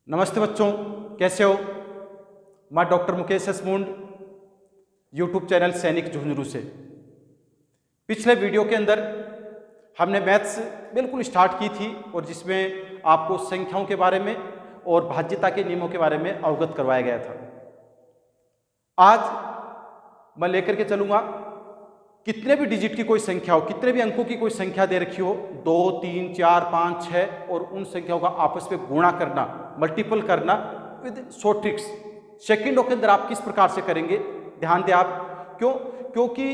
नमस्ते बच्चों, कैसे हो। मैं डॉक्टर मुकेश एस मुंड, यूट्यूब चैनल सैनिक झुंझुनू से। पिछले वीडियो के अंदर हमने मैथ्स बिल्कुल स्टार्ट की थी और जिसमें आपको संख्याओं के बारे में और भाज्यता के नियमों के बारे में अवगत करवाया गया था। आज मैं लेकर के चलूँगा कितने भी डिजिट की कोई संख्या हो, कितने भी अंकों की कोई संख्या दे रखी हो, 2, 3, 4, 5, 6, और उन संख्याओं का आपस में गुणा करना, मल्टीपल करना विद शॉर्ट ट्रिक्स सेकंडों के अंदर आप किस प्रकार से करेंगे, ध्यान दें आप। क्योंकि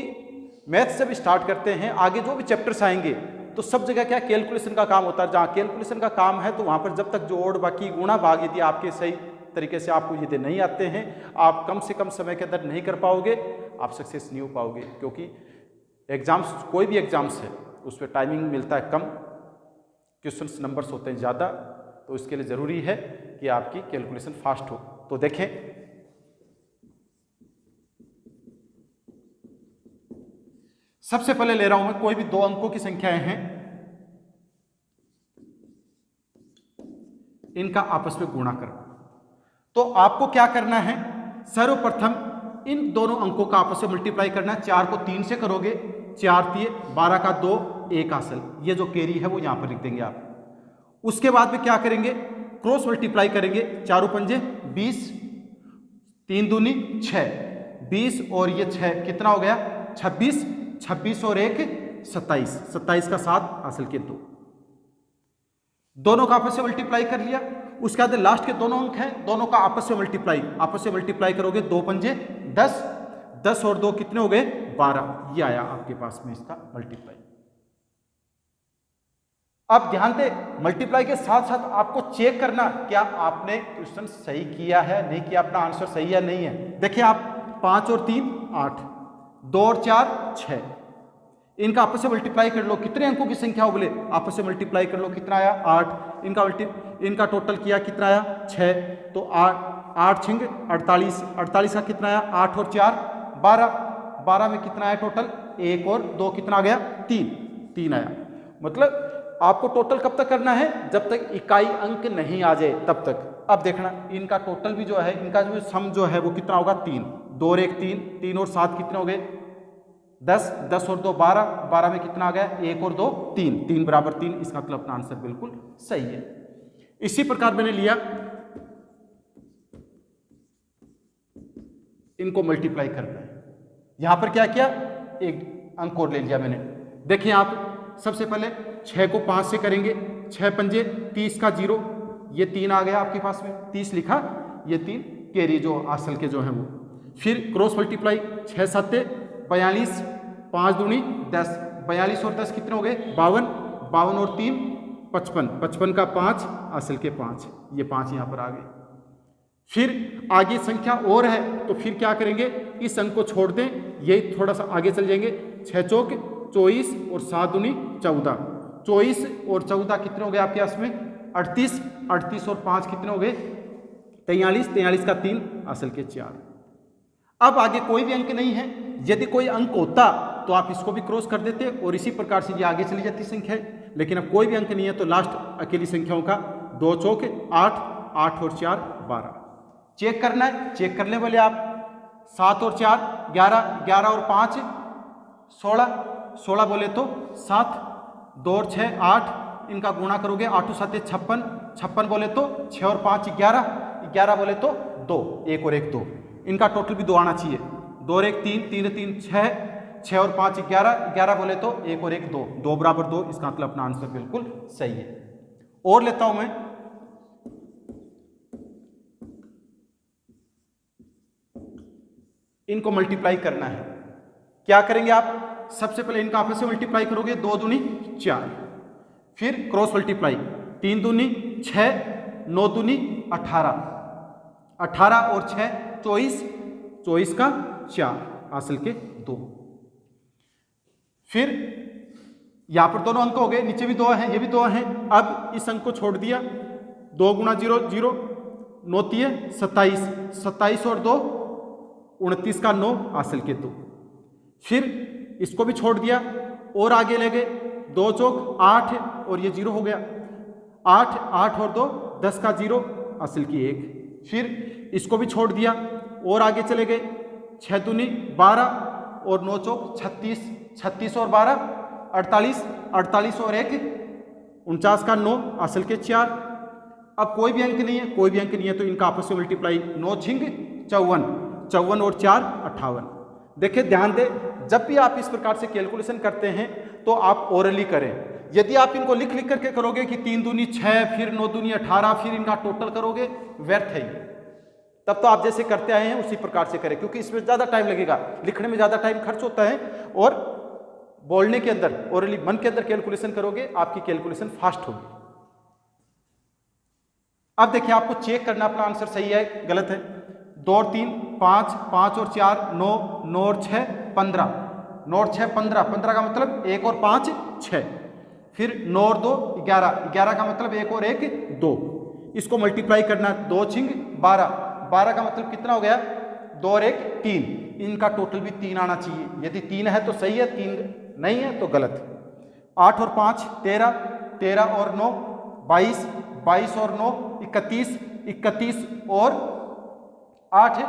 मैथ्स जब स्टार्ट करते हैं, आगे जो भी चैप्टर्स आएंगे तो सब जगह क्या कैलकुलेशन का काम होता है। जहाँ कैलकुलेशन का काम है तो वहाँ पर जब तक जोड़, बाकी गुणा, भाग यदि आपके सही तरीके से आपको यदि नहीं आते हैं, आप कम से कम समय के अंदर नहीं कर पाओगे, आप सक्सेस नहीं हो पाओगे। क्योंकि एग्जाम्स, कोई भी एग्जाम्स है उसमें टाइमिंग मिलता है कम, क्वेश्चंस नंबर्स होते हैं ज़्यादा, तो इसके लिए ज़रूरी है कि आपकी कैलकुलेशन फास्ट हो। तो देखें, सबसे पहले ले रहा हूं मैं कोई भी 2 अंकों की संख्याएं हैं, इनका आपस में गुणा करना। तो आपको क्या करना है, सर्वप्रथम इन दोनों अंकों का आपस में मल्टीप्लाई करना। 4 को 3 से करोगे, 4 3 12 का 2, 1 हासिल, ये जो कैरी है वो यहां पर लिख देंगे आप। उसके बाद में क्या करेंगे, क्रॉस मल्टीप्लाई करेंगे। 4 पंजे 20, 3 दूनी 6, 20 और ये 6 कितना हो गया, 26, 26 और 1 27, 27 का 7 हासिल के 2, दोनों का आपस में मल्टीप्लाई कर लिया। उसके बाद लास्ट के दोनों अंक हैं, दोनों का आपस में मल्टीप्लाई करोगे। 2 पंजे 10, 10 और 2 कितने हो गए, 12, ये आया आपके पास में इसका मल्टीप्लाई। अब ध्यान दें, मल्टीप्लाई के साथ साथ आपको चेक करना क्या आपने क्वेश्चन सही किया है, नहीं किया, अपना आंसर सही है नहीं है। देखिए आप, 5 और 3 8, 2 और 4 6, इनका आपस में मल्टीप्लाई कर लो। कितने अंकों की संख्या हो बोले, आपस में मल्टीप्लाई कर लो, कितना आया 8। इनका टोटल किया, कितना आया 6, तो 8 छिंग 48, 48 का कितना आया 8 और 4 12, 12 में कितना आया टोटल 1 और 2 कितना आ गया 3 आया। मतलब आपको टोटल कब तक करना है, जब तक इकाई अंक नहीं आ जाए तब तक। अब देखना इनका टोटल भी जो है, इनका जो सम जो है वो कितना होगा 3, 2 और 1 3, 3 और 7 कितने हो गए 10, 10 और 2 12, 12 में कितना आ गया 1 और 2 3, 3 बराबर 3, इसका मतलब अपना आंसर बिल्कुल सही है। इसी प्रकार मैंने लिया, इनको मल्टीप्लाई करना है। यहां पर क्या किया, एक अंक और ले लिया मैंने। देखिए आप, सबसे पहले 6 को 5 से करेंगे, 6 पंजे 30 का 0, ये 3 आ गया आपके पास में, 30 लिखा, ये 3 कैरी जो असल के जो है वो। फिर क्रॉस मल्टीप्लाई, 6 7 42, 5 दूनी 10, 42 और 10 कितने हो गए 52, 52 और 3 55, 55 का 5 असल के 5, ये 5 यहाँ पर आ गए। फिर आगे संख्या और है तो फिर क्या करेंगे, इस अंक को छोड़ दें, यही थोड़ा सा आगे चल जाएंगे। 6 चौक 24 और 7 दूनी 14, 24 और 14 कितने हो गए आपके पास में 38, 38 और 5 कितने हो गए 43, 43 का 3 असल के 4। अब आगे कोई भी अंक नहीं है, यदि कोई अंक होता तो आप इसको भी क्रॉस कर देते और इसी प्रकार से ये आगे चली जाती संख्या है। लेकिन अब कोई भी अंक नहीं है तो लास्ट अकेली संख्याओं का 2 चौक 8, 8 और 4 12 चेक करना है। चेक करने वाले आप 7 और 4 11, 11 और 5 16, 16 बोले तो 7, 2 और 6 8, इनका गुणा करोगे 8 और 7 56, 56 बोले तो 6 और 5 11, 11 बोले तो 2, 1 और 1 2, इनका टोटल भी 2 आना चाहिए। 2 और 1 3, 3 और 3 6, 6 और 5 11, 11 बोले तो 1 और 1 2, 2 बराबर 2, इसका मतलब अपना आंसर बिल्कुल सही है। और लेता हूं मैं, इनको मल्टीप्लाई करना है। क्या करेंगे आप, सबसे पहले इनका आपस में मल्टीप्लाई करोगे, 2 दूनी 4, फिर क्रॉस मल्टीप्लाई, 3 दूनी 6, 9 दूनी 18, 18 और 6 24, 24 का 4 हासिल के 2। फिर यहां पर दोनों अंक हो गए, नीचे भी 2 हैं, ये भी 2 हैं। अब इस अंक को छोड़ दिया, 2 गुणा 0 0, 9 3 27, 27 और 2 29 का 9 हासिल के 2। फिर इसको भी छोड़ दिया और आगे ले गए, 2 चौक 8 और ये 0 हो गया, 8 8 और 2 10 का 0 हासिल की 1। फिर इसको भी छोड़ दिया और आगे चले गए, 6 दूनी 12 और 9 चौक 36, 36 और 12 48, 48 और 1 49 का 9 हासिल के 4। अब कोई भी अंक नहीं है, कोई भी अंक नहीं है तो इनका आपस में मल्टीप्लाई, 9 छिंग 54, 54 और 4 58। देखिए ध्यान दे, जब भी आप इस प्रकार से कैलकुलेशन करते हैं तो आप ओरली करें। यदि आप इनको लिख लिख करके करोगे कि 3 दूनी 6 फिर 9 दूनी 18 फिर इनका टोटल करोगे, व्यर्थ है। तब तो आप जैसे करते आए हैं उसी प्रकार से करें, क्योंकि इसमें ज़्यादा टाइम लगेगा, लिखने में ज़्यादा टाइम खर्च होता है और बोलने के अंदर ओरली मन के अंदर कैलकुलेशन करोगे, आपकी कैलकुलेशन फास्ट होगी। अब देखिए आपको चेक करना अपना आंसर सही है गलत है। 2 और 3 5, 5 और 4 9, 9 और 6 15, 9 और 6 15, 15 का मतलब 1 और 5 6, फिर 9 और 2 11, 11 का मतलब 1 और 1 2। इसको मल्टीप्लाई करना, 2 छिंग 12, 12 का मतलब कितना हो गया, 2 और 1 3। इनका टोटल भी 3 आना चाहिए, यदि 3 है तो सही है, 3 नहीं है तो गलत। 8 और 5 13, 13 और 9 22, 22 और 9 31, 31 और 8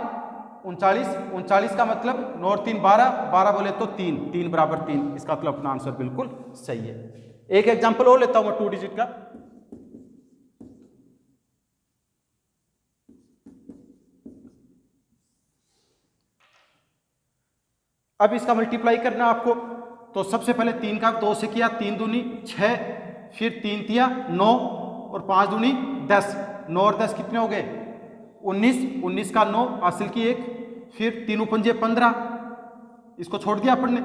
39, 39 का मतलब 9 और 3 12, 12 बोले तो 3, 3 बराबर 3। इसका मतलब अपना आंसर बिल्कुल सही है। एक एग्जांपल और लेता हूं मैं 2 डिजिट का। अब इसका मल्टीप्लाई करना आपको, तो सबसे पहले 3 का 2 से किया, 3 दूनी 6, फिर 3 तिया 9 और 5 दूनी 10, 9 और 10 कितने हो गए 19, 19 का 9 हासिल की 1, फिर 3 पंजे 15, इसको छोड़ दिया अपन ने,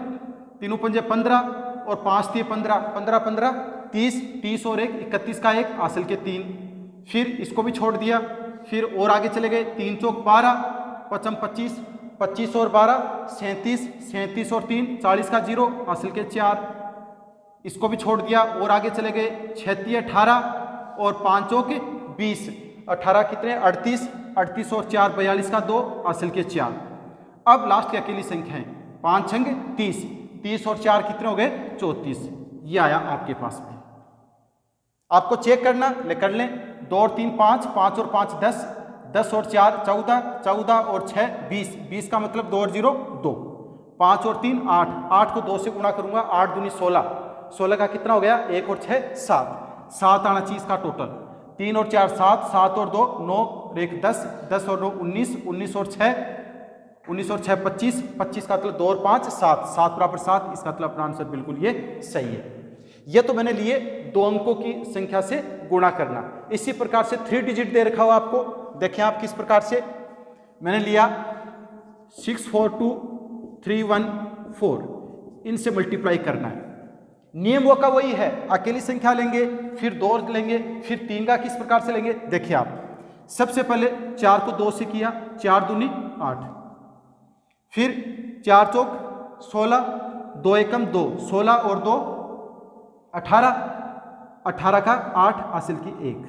3 पंजे 15 और 5 तिये 15, 15 15 30, 30 और 1 31 का 1 हासिल के 3, फिर इसको भी छोड़ दिया, फिर और आगे चले गए, 3 चौक 12, 55 25, 25 और 12 37, 37 और 3 40 का 0 हासिल के 4, इसको भी छोड़ दिया और आगे चले गए, 6 तिये 18 और 5 चौक 20, 18 कितने 38, 38 और 4 42 का 2 हासिल के 4। अब लास्ट की अकेली संख्या है, 5 छंग 30, 30 और 4 कितने हो गए 34। ये आया आपके पास में। आपको चेक करना कर लें, 2 और 3 5, 5 और 5 10, 10 और 4 14, 14 और 6 20, 20 का मतलब 2 और 0 2, 5 और 3 8, 8 को 2 से गुणा करूंगा, 8 दूनी 16, 16 का कितना हो गया 1 और 6 7, 7 आना चाहिए इसका टोटल, 3 और 4 7, 7 और 2 9 और 1 10, 10 और 9 19, 19 और 6 19 और 6 25, 25 का मतलब 2 और 5 7, 7 बराबर 7। इसका मतलब अपना आंसर बिल्कुल ये सही है। ये तो मैंने लिए 2 अंकों की संख्या से गुणा करना। इसी प्रकार से 3 डिजिट दे रखा हो आपको, देखें आप किस प्रकार से मैंने लिया 6 4 2 3 1 4, इनसे मल्टीप्लाई करना है। नियम वो का वही है, अकेली संख्या लेंगे, फिर 2 लेंगे, फिर 3 का किस प्रकार से लेंगे। देखिए आप सबसे पहले 4 को 2 से किया, 4 दूनी 8, फिर 4 चौक 16, 2 एकम 2 16 और 2 18, 18 का 8 हासिल की 1।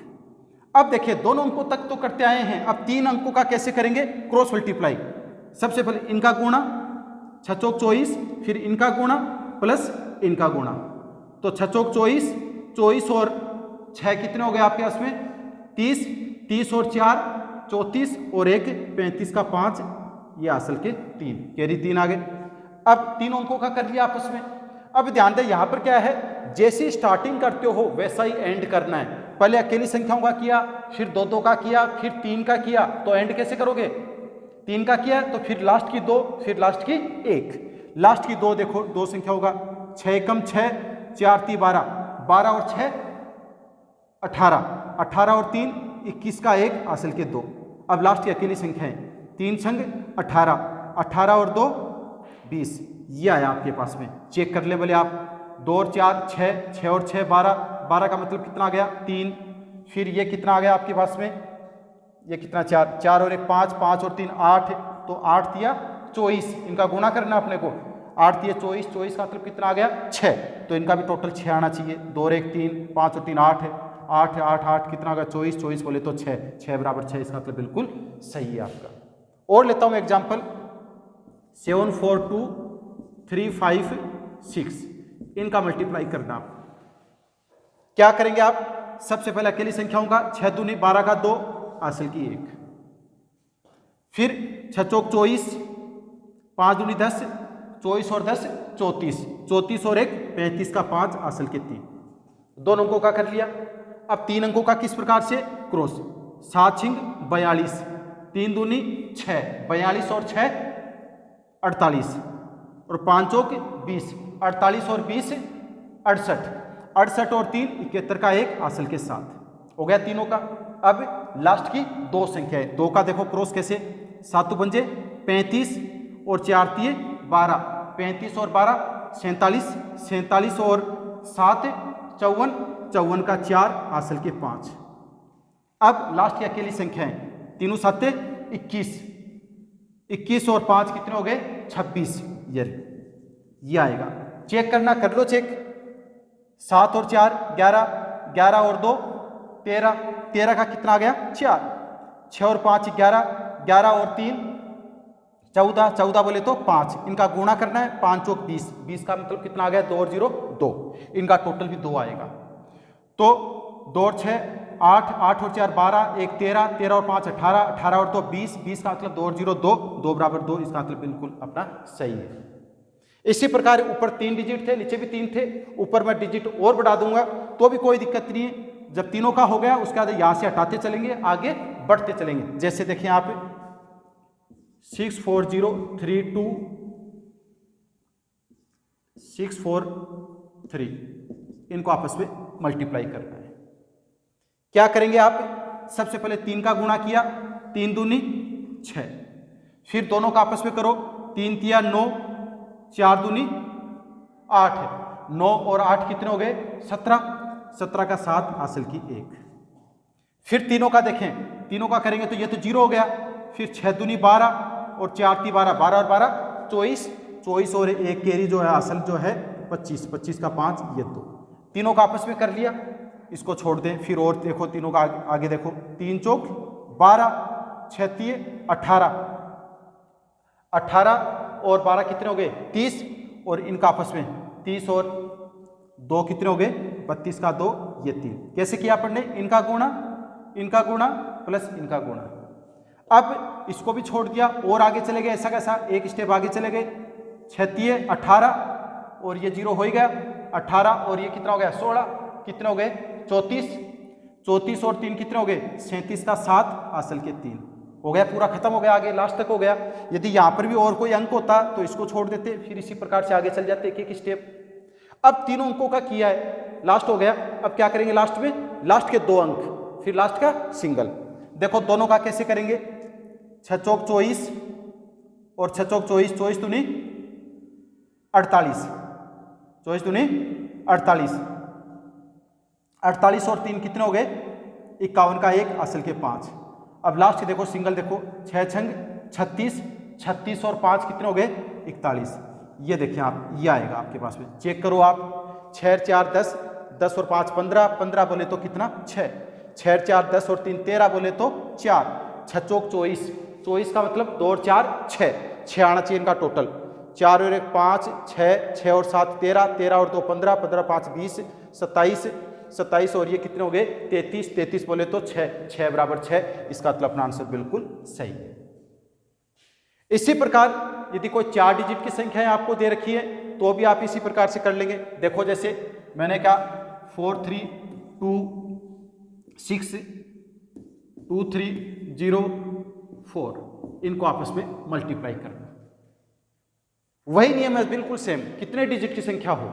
अब देखिए दोनों अंकों तक तो करते आए हैं, अब 3 अंकों का कैसे करेंगे क्रॉस मल्टीप्लाई। सबसे पहले इनका गुणा 6 चौक 24, फिर इनका गुणा प्लस इनका गुणा, तो 6 चौक 24, 24 और 6 कितने हो गए आपके पास में 30, 30 और 4 34 और 1 35 का 5, ये हासिल के 3, कैरी 3 आ गए। अब 3 अंकों का कर लिया आपस में। अब ध्यान दें यहाँ पर क्या है, जैसी स्टार्टिंग करते हो वैसा ही एंड करना है। पहले अकेली संख्याओं का किया, फिर 2 का किया, फिर 3 का किया, तो एंड कैसे करोगे 3 का किया तो फिर लास्ट की 2, फिर लास्ट की 1, लास्ट की 2 देखो 2 संख्या होगा 6 एकम 6, 4 3 12, 12 और 6 18, 18 और 3 21 का 1 हासिल के 2। अब लास्ट की अकेली संख्या है 3 छंग 18, 18 और 2 20, ये आया आपके पास में। चेक कर ले बोले आप 2 और 4 6, 6 और 6 12, 12 का मतलब कितना आ गया 3, फिर ये कितना आ गया आपके पास में, ये कितना 4, 4 और 1 5, 5 और 3 8, तो 8 तिया 24, इनका गुणा करना अपने को, 8 तिया 24, 24 का मतलब कितना आ गया 6, तो इनका भी टोटल 6 आना चाहिए। 2 और 1 3, 5 और 3 8 है, 8 8 8 कितना आ गया 24, 24 बोले तो 6, 6 बराबर 6, इसका मतलब बिल्कुल सही है आपका। और लेता हूँ एग्जाम्पल 7 4 2 3 5 6, इनका मल्टीप्लाई करना। आप क्या करेंगे, आप सबसे पहले अकेली संख्याओं का 6 दूनी 12 का 2, हासिल की 1। फिर 6 चौक 24, 5 दूनी 10, 24 और 10 34, 34 और 1 35 का 5 हासिल के 3। दोनों अंकों का कर लिया। अब 3 अंकों का किस प्रकार से क्रॉस, 7 छिंग 42, 3 दूनी 6, 42 और 6 48, और 5 चौक 20, 48 और 20 68, 68 और 3 71 का 1 हासिल के 7 हो गया तीनों का। अब लास्ट की 2 संख्या है, 2 का देखो क्रॉस कैसे, 7 पंजे 35 और 4 तिये 12, 35 और 12 47, 47 और 7 54, 54 का 4 हासिल के 5। अब लास्ट की अकेली संख्या है, तीनों 7 21, 21 और 5 कितने हो गए 26। ये आएगा, चेक करना, कर लो चेक। 7 और 4 11, 11 और 2 13, 13 का कितना आ गया 4, 6 और 5 11, 11 और 3 14, 14 बोले तो 5, इनका गुणा करना है, 5 चौक 20, 20 का मतलब कितना आ गया 2 और 0 2, इनका टोटल भी 2 आएगा। तो 2 और 6 8, 8 और 4 12, 1 13, 13 और 5 18, 18 और 2 20, 20 का मतलब 2 और 0 2, 2 बराबर 2, इसका मतलब बिल्कुल अपना सही है। इसी प्रकार ऊपर 3 डिजिट थे, नीचे भी 3 थे, ऊपर मैं डिजिट और बढ़ा दूंगा तो भी कोई दिक्कत नहीं है। जब तीनों का हो गया उसके बाद यहाँ से हटाते चलेंगे, आगे बढ़ते चलेंगे। जैसे देखिए यहाँ पे 64032 643, इनको आपस में मल्टीप्लाई करना है। क्या करेंगे आप, सबसे पहले 3 का गुणा किया, 3 दूनी 6, फिर दोनों का आपस में करो, 3 तिया 9, 4 दूनी 8, 9 और 8 कितने हो गए 17, 17 का 7 हासिल की 1। फिर तीनों का देखें, तीनों का करेंगे तो ये तो 0 हो गया, फिर 6 दूनी 12 और 4 ती 12, 12 और 12 24, 24 और 1 कैरी जो है असल जो है 25, 25 का 5 ये 2, तीनों का आपस में कर लिया, इसको छोड़ दें। फिर और देखो तीनों का आगे देखो, 3 चौक 12, 6 तिये 18, 18 और 12 कितने हो गए 30, और इनका आपस में 30 और 2 कितने हो गए 32 का 2 ये 3। कैसे किया अपन ने, इनका गुणा प्लस इनका गुणा। अब इसको भी छोड़ दिया और आगे चले गए, ऐसा कैसा, एक स्टेप आगे चले गए, 6 तिये 18 और ये 0 हो ही गया, 18 और ये कितना हो गया 16, कितने हो गए 34, 34 और 3 कितने हो गए 37 का 7 हासिल के 3 हो गया, पूरा खत्म हो गया, आगे लास्ट तक हो गया। यदि यहाँ पर भी और कोई अंक होता तो इसको छोड़ देते, फिर इसी प्रकार से आगे चल जाते एक एक स्टेप। अब तीनों अंकों का किया है, लास्ट हो गया। अब क्या करेंगे लास्ट में, लास्ट के 2 अंक, फिर लास्ट का सिंगल। देखो दोनों का कैसे करेंगे, 6 चौक 24 और 6 चौक 24, 24 दूनी 48, 24 दूनी 48, 48 और 3 कितने हो गए 51 का 1 हासिल के 5। अब लास्ट देखो सिंगल, देखो 6 छंग 36, 36 और 5 कितने हो गए 41। ये देखें आप, ये आएगा आपके पास में, चेक करो आप, 6 4 10, 10 और 5 15, 15 बोले तो कितना 6, 6 4 10 और 3 13 बोले तो 4, 6 चौक 24, 24 का मतलब 2 और 4 6, 6 आना चाहिए इनका टोटल, 4 और 1 5, 6, 6 और 7 13, 13 और 2 15, 15 5 20, 27, 27 और ये कितने हो गए 33, 33 बोले तो 6, 6 बराबर 6, इसका मतलब अपना आंसर बिल्कुल सही है। इसी प्रकार यदि कोई 4 डिजिट की संख्याएं आपको दे रखी है तो भी आप इसी प्रकार से कर लेंगे। देखो जैसे मैंने कहा 4 3 2 6 2 3 0 4, इनको आपस में मल्टीप्लाई करना, वही नियम है बिल्कुल सेम, कितने डिजिट की संख्या हो।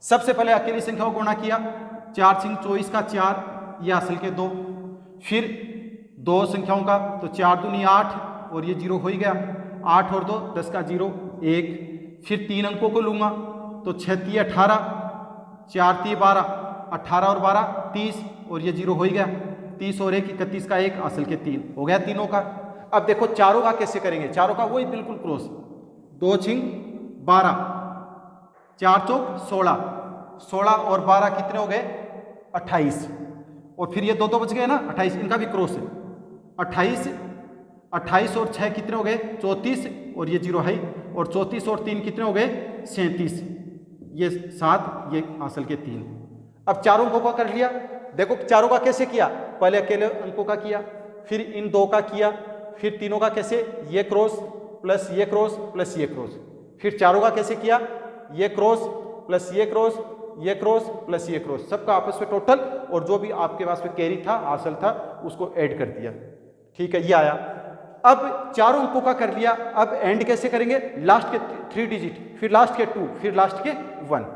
सबसे पहले अकेली संख्या को गुणा किया, 4 सिंह 24 का 4, ये हासिल के 2, फिर 2 संख्याओं का तो 4 दूनी 8 और ये 0 हो ही गया, 8 और 2 10 का 0 1, फिर 3 अंकों को लूँगा तो 6 3 18, 4 3 12, 18 और 12 30 और ये 0 हो ही गया, 30 और 1 31 का 1 हासिल के 3 हो गया तीनों का। अब देखो चारों का कैसे करेंगे, चारों का वही बिल्कुल क्रॉस, 2 छिंग 12, 4 चौक 16, 16 और 12 कितने हो गए 28, और फिर ये 2 2 बच गए ना 28, इनका भी क्रॉस है, 28 28 और 6 कितने हो गए 34 और ये 0 है, और 34 और 3 कितने हो गए 37, ये 7 ये हासिल के 3। अब चारों अंकों का कर लिया, देखो चारों का कैसे किया, पहले अकेले अंकों का किया, फिर इन दो का किया, फिर तीनों का कैसे, ये क्रॉस प्लस ये क्रॉस प्लस ये क्रॉस, फिर चारों का कैसे किया, ये क्रॉस प्लस ये क्रॉस, ये क्रॉस प्लस ये क्रॉस, सबका आपस में टोटल, और जो भी आपके पास में कैरी था, हासिल था, उसको ऐड कर दिया। ठीक है, ये आया। अब चारों अंकों का कर लिया, अब एंड कैसे करेंगे, लास्ट के 3 डिजिट, फिर लास्ट के 2, फिर लास्ट के 1,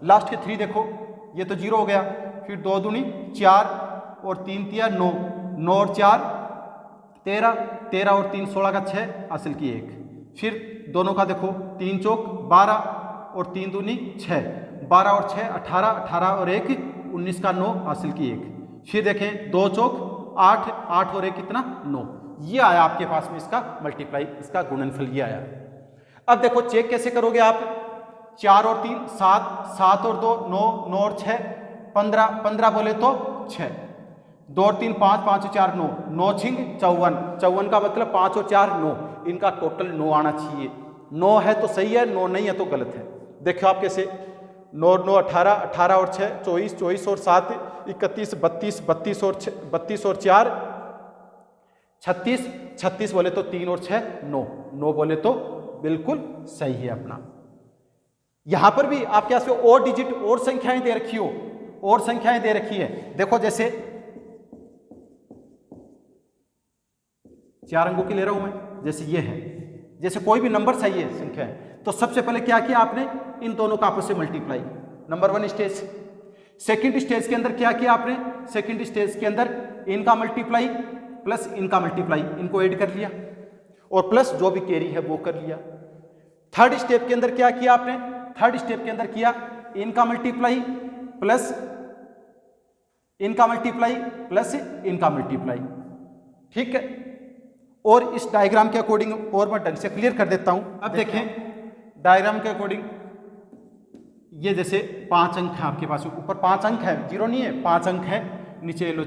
लास्ट के 3 देखो, ये तो 0 हो गया, फिर 2 दूनी 4 और 3 तिया 9, 9 और 4 13, 13 और 3 16 का 6, असल की 1, फिर दोनों का देखो 3 चौक 12 और 3 दूनी 6, 12 और 6 18, 18 और 1 19 का 9, हासिल की 1, फिर देखें 2 चौक 8, 8 और 1 कितना 9, ये आया आपके पास में इसका मल्टीप्लाई, इसका गुणनफल ये आया। अब देखो चेक कैसे करोगे आप, 4 और 3 7, 7 और 2 9, 9 और 6 15, 15 बोले तो 6, 2 और 3 5, 5 और 4 9, 9 छिंग 54, 54 का मतलब 5 और 4 9, इनका टोटल 9 आना चाहिए, 9 है तो सही है, 9 नहीं है तो गलत है। देखो आप कैसे, 9 9 18, 18 और 6 24, 24 और 7 31, 32, 32 और 32 और 4 36, 36 बोले तो 3 और 6 9, 9 बोले तो बिल्कुल सही है अपना। यहां पर भी आपके पास में और डिजिट और संख्याएं दे रखी हो, और संख्याएं दे रखी है, देखो जैसे 4 अंकों की ले रहा हूं मैं, जैसे ये है, जैसे कोई भी नंबर सही है संख्या है, तो सबसे पहले क्या किया आपने, इन दोनों का आपस में multiply, number 1 stage. Second stage के अंदर क्या किया आपने, सेकंड स्टेज के अंदर इनका मल्टीप्लाई प्लस इनका मल्टीप्लाई, इनको ऐड कर लिया, और प्लस जो भी कैरी है वो कर लिया। थर्ड स्टेप के अंदर क्या किया आपने, थर्ड स्टेप के अंदर किया इनका मल्टीप्लाई प्लस इनका मल्टीप्लाई प्लस इनका मल्टीप्लाई। ठीक है, और इस डायग्राम के अकॉर्डिंग और मैं ढंग से क्लियर कर देता हूं। अब देखें डायग्राम के अकॉर्डिंग, ये जैसे 5 अंक है आपके पास, ऊपर 5 अंक है, 0 नहीं है, 5 अंक है, नीचे लो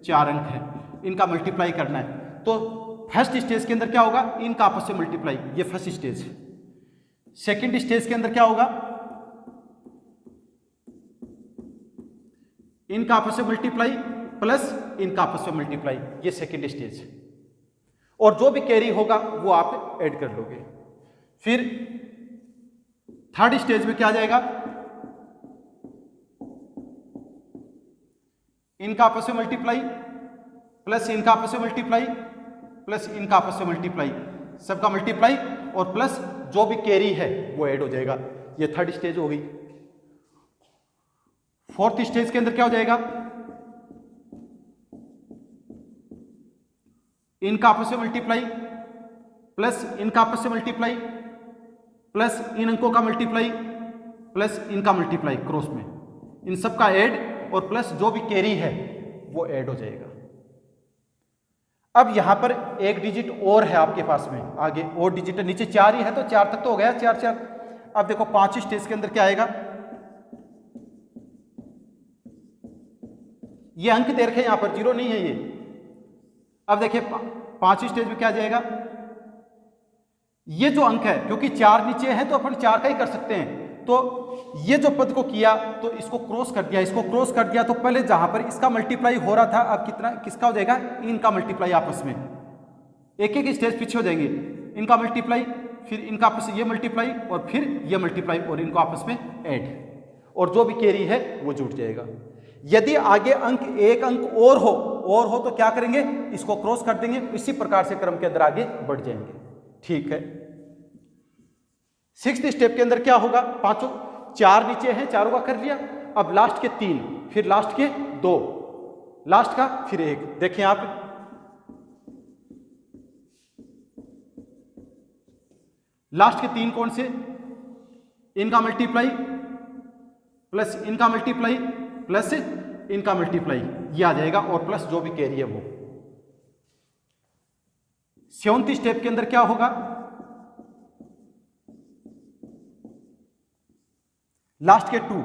4 अंक है, इनका मल्टीप्लाई करना है। तो फर्स्ट स्टेज के अंदर क्या होगा, इनका आपस में मल्टीप्लाई, ये फर्स्ट स्टेज। सेकंड स्टेज के अंदर क्या होगा, इनका आपस में मल्टीप्लाई प्लस इनका आपस में मल्टीप्लाई, ये सेकंड स्टेज। और जो भी कैरी होगा वो आप ऐड कर लोगे। फिर थर्ड स्टेज में क्या आ जाएगा, इनका आपस में मल्टीप्लाई प्लस इनका आपस में मल्टीप्लाई प्लस इनका आपस में मल्टीप्लाई, सबका मल्टीप्लाई और प्लस जो भी कैरी है वो ऐड हो जाएगा। ये थर्ड स्टेज हो गई। फोर्थ स्टेज के अंदर क्या हो जाएगा, इनका आपस में मल्टीप्लाई प्लस इनका आपस में मल्टीप्लाई प्लस इन अंकों का मल्टीप्लाई प्लस इनका मल्टीप्लाई क्रॉस में, इन सब का ऐड और प्लस जो भी कैरी है वो ऐड हो जाएगा। अब यहां पर एक डिजिट और है आपके पास में, आगे और डिजिट है, नीचे 4 ही है तो 4 तक तो हो गया, 4 4। अब देखो 5 स्टेज के अंदर क्या आएगा, ये अंक दे रखे यहां पर, 0 नहीं है ये। अब देखिए 5 स्टेज में क्या जाएगा, ये जो अंक है, क्योंकि 4 नीचे है तो अपन 4 का ही कर सकते हैं, तो ये जो पद को किया तो इसको क्रॉस कर दिया, इसको क्रॉस कर दिया, तो पहले जहां पर इसका मल्टीप्लाई हो रहा था, अब कितना किसका हो जाएगा, इनका मल्टीप्लाई आपस में, एक एक स्टेज पीछे हो जाएंगे, इनका मल्टीप्लाई फिर इनका आपस में ये मल्टीप्लाई और फिर ये मल्टीप्लाई और इनको आपस में ऐड, और जो भी कैरी है वो जुड़ जाएगा। यदि आगे अंक एक अंक और हो तो क्या करेंगे, इसको क्रॉस कर देंगे, इसी प्रकार से क्रम के अंदर आगे बढ़ जाएंगे। ठीक है, सिक्स्थ स्टेप के अंदर क्या होगा, 4 नीचे हैं, चारों का कर लिया, अब लास्ट के 3, फिर लास्ट के 2, लास्ट का फिर 1। देखें आप, लास्ट के 3 कौन से, इनका मल्टीप्लाई प्लस इनका मल्टीप्लाई प्लस इनका मल्टीप्लाई, ये आ जाएगा, और प्लस जो भी कैरी है वो। सेवंथ स्टेप के अंदर क्या होगा, लास्ट के 2,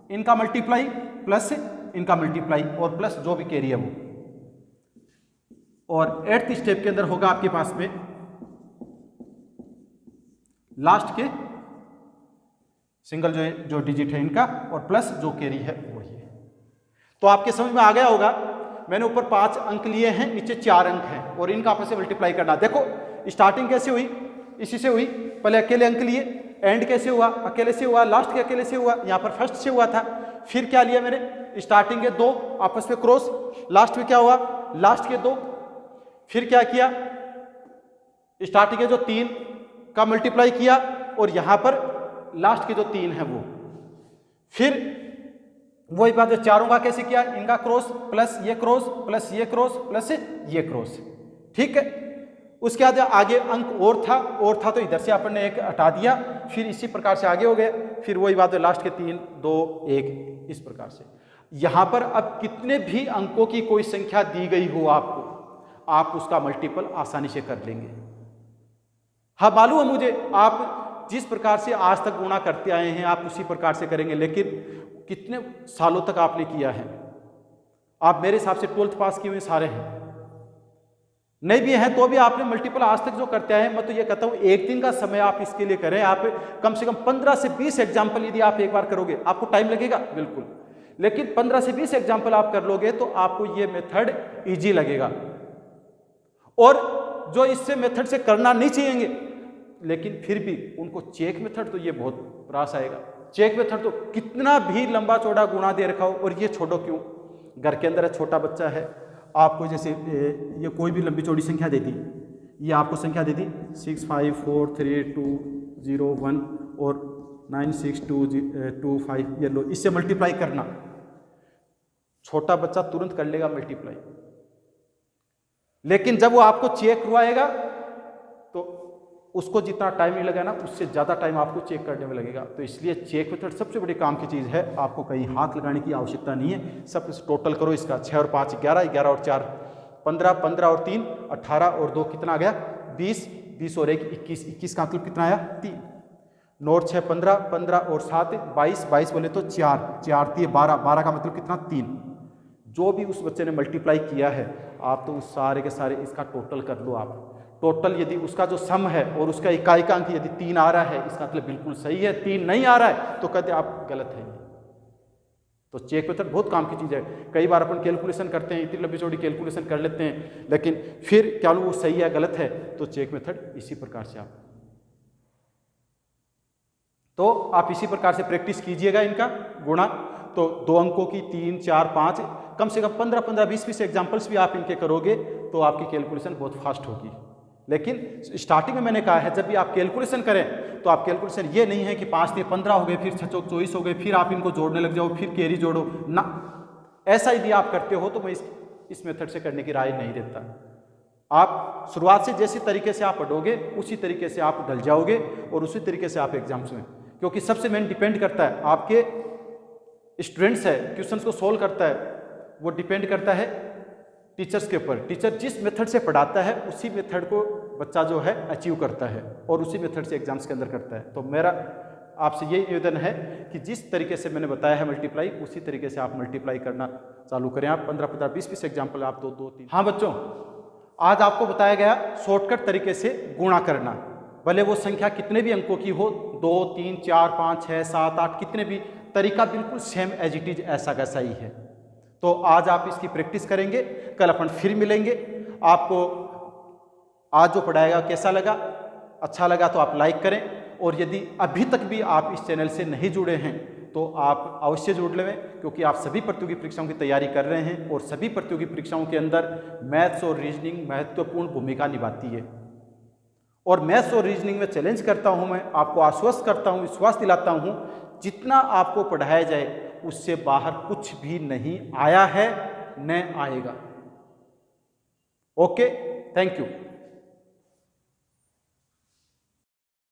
इनका मल्टीप्लाई प्लस इनका मल्टीप्लाई और प्लस जो भी कैरी है वो। और 8th स्टेप के अंदर होगा आपके पास में लास्ट के सिंगल जो डिजिट है इनका और प्लस जो कैरी है वही है। तो आपके समझ में आ गया होगा मैंने ऊपर 5 अंक लिए हैं, नीचे 4 अंक हैं और इनका आपस में मल्टीप्लाई करना। देखो स्टार्टिंग कैसे हुई, इसी से हुई, पहले अकेले अंक लिए, एंड कैसे हुआ, अकेले से हुआ, लास्ट के अकेले से हुआ, यहाँ पर फर्स्ट से हुआ था। फिर क्या लिया मैंने, स्टार्टिंग के 2 आपस में क्रॉस, लास्ट में क्या हुआ, लास्ट के 2। फिर क्या किया, स्टार्टिंग के जो 3 का मल्टीप्लाई किया और यहाँ पर लास्ट के जो 3 है वो। फिर वही बात है, चारों का कैसे किया, इनका क्रॉस प्लस ये क्रॉस प्लस ये क्रॉस प्लस ये क्रॉस, ठीक है। उसके बाद आगे अंक और था तो इधर से अपन ने एक हटा दिया, फिर इसी प्रकार से आगे हो गए। फिर वही बात है, लास्ट के 3 2 1 इस प्रकार से। यहां पर अब कितने भी अंकों की कोई संख्या दी गई हो आपको, आप उसका मल्टीपल आसानी से कर लेंगे। हाँ मालूम है मुझे, आप जिस प्रकार से आज तक गुणा करते आए हैं आप उसी प्रकार से करेंगे, लेकिन कितने सालों तक आपने किया है। आप मेरे हिसाब से 12th पास किए हुए सारे हैं, नहीं भी हैं तो भी आपने मल्टीपल आज तक जो करते आए हैं। मैं तो ये कहता हूं एक दिन का समय आप इसके लिए करें। आप कम से कम 15 से 20 एग्जाम्पल यदि आप एक बार करोगे, आपको टाइम लगेगा बिल्कुल, लेकिन 15 से 20 एग्जाम्पल आप कर लोगे तो आपको ये मेथड ईजी लगेगा। और जो इससे मेथड से करना नहीं चाहिए लेकिन फिर भी उनको चेक मेथड तो ये बहुत प्रयास आएगा। चेक मेथड तो कितना भी लंबा चौड़ा गुणा दे रखा हो, और ये छोड़ो क्यों, घर के अंदर छोटा बच्चा है, आपको जैसे ये कोई भी लंबी चौड़ी संख्या दे दी, ये आपको संख्या दे दी 6 5 4 3 2 0 1 और 9 6 2 5, ये लो, इससे मल्टीप्लाई करना। छोटा बच्चा तुरंत कर लेगा मल्टीप्लाई, लेकिन जब वो आपको चेक करवाएगा तो उसको जितना टाइम नहीं लगा ना, उससे ज़्यादा टाइम आपको चेक करने में लगेगा। तो इसलिए चेक मेथड सबसे बड़ी काम की चीज़ है, आपको कहीं हाथ लगाने की आवश्यकता नहीं है। सब टोटल करो इसका, 6 और 5 11, 11 और 4 15, 15 और 3 18 और 2 कितना आ गया 20, 20 और 1 21, 21 का मतलब कितना आया 3, 9 और 6 15, 15 और 7 22, 22 बोले तो 4, 4 3 12, 12 का मतलब कितना 3। जो भी उस बच्चे ने मल्टीप्लाई किया है आप तो उस सारे के सारे इसका टोटल कर लो। आप टोटल यदि उसका जो सम है और उसका इकाई का अंक यदि 3 आ रहा है, इसका मतलब बिल्कुल सही है। 3 नहीं आ रहा है तो कहते आप गलत है। तो चेक मेथड बहुत काम की चीज़ है। कई बार अपन कैलकुलेशन करते हैं, इतनी लंबी चौड़ी कैलकुलेशन कर लेते हैं, लेकिन फिर क्या वो सही है गलत है, तो चेक मेथड इसी प्रकार से आप इसी प्रकार से प्रैक्टिस कीजिएगा इनका गुणा। तो 2 अंकों की 3 4 5 कम से कम 15 15 20 20 एग्जाम्पल्स भी आप इनके करोगे तो आपकी कैलकुलेशन बहुत फास्ट होगी। लेकिन स्टार्टिंग में मैंने कहा है, जब भी आप कैलकुलेशन करें तो आप कैलकुलेशन ये नहीं है कि 5 3 15 हो गए, फिर 6 चौक 24 हो गए, फिर आप इनको जोड़ने लग जाओ, फिर कैरी जोड़ो ना। ऐसा यदि आप करते हो तो मैं इस मेथड से करने की राय नहीं देता। आप शुरुआत से जैसे तरीके से आप पढ़ोगे उसी तरीके से आप ढल जाओगे और उसी तरीके से आप एग्जाम्स में, क्योंकि सबसे मेन डिपेंड करता है आपके स्टूडेंट्स है, क्वेश्चंस को सोल्व करता है, वो डिपेंड करता है टीचर्स के ऊपर। टीचर जिस मेथड से पढ़ाता है उसी मेथड को बच्चा जो है अचीव करता है और उसी मेथड से एग्जाम्स के अंदर करता है। तो मेरा आपसे यही निवेदन है कि जिस तरीके से मैंने बताया है मल्टीप्लाई, उसी तरीके से आप मल्टीप्लाई करना चालू करें। आप 15 15 20 20 एग्जाम्पल आप 2 2 3। हाँ बच्चों, आज आपको बताया गया शॉर्टकट तरीके से गुणा करना, भले वो संख्या कितने भी अंकों की हो, 2 3 4 5 6 7 8 कितने भी, तरीका बिल्कुल सेम एज इट इज ऐसा कैसा ही है। तो आज आप इसकी प्रैक्टिस करेंगे, कल अपन फिर मिलेंगे। आपको आज जो पढ़ाएगा कैसा लगा, अच्छा लगा तो आप लाइक करें, और यदि अभी तक भी आप इस चैनल से नहीं जुड़े हैं तो आप अवश्य जुड़ लें, क्योंकि आप सभी प्रतियोगी परीक्षाओं की तैयारी कर रहे हैं और सभी प्रतियोगी परीक्षाओं के अंदर मैथ्स और रीजनिंग महत्वपूर्ण भूमिका निभाती है। और मैथ्स और रीजनिंग में चैलेंज करता हूं, मैं आपको आश्वस्त करता हूं, विश्वास दिलाता हूं, जितना आपको पढ़ाया जाए उससे बाहर कुछ भी नहीं आया है, न आएगा। Okay, thank you.